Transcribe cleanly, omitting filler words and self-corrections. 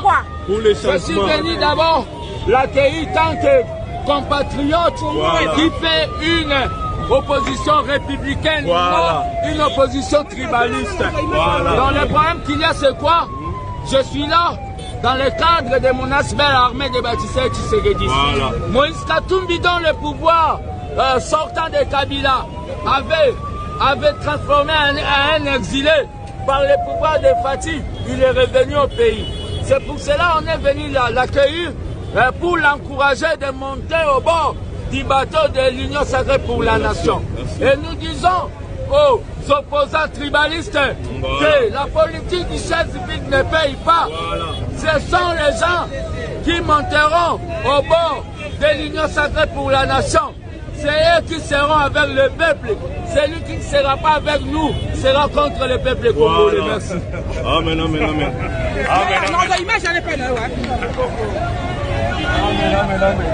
quoi? Pour les Je suis venu d'abord l'accueillir tant que compatriote qui fait une opposition républicaine, non une opposition tribaliste. Donc le problème qu'il y a, c'est quoi? Je suis là dans le cadre de mon aspect armé de Baptiste Tshisekedi. Moïse Katumbi, dont le pouvoir sortant de Kabila avait transformé en un exilé par le pouvoir de Fatih, il est revenu au pays. C'est pour cela qu'on est venu l'accueillir pour l'encourager de monter au bord du bateau de l'Union sacrée pour la nation. Et nous disons aux opposants tribalistes que la politique du chef civique ne paye pas. Ce sont les gens qui monteront au bord de l'Union sacrée pour la nation. C'est eux qui seront avec le peuple. Celui qui ne sera pas avec nous sera contre le peuple congolais. Merci. Amen, amen, amen. Amen, amen, amen.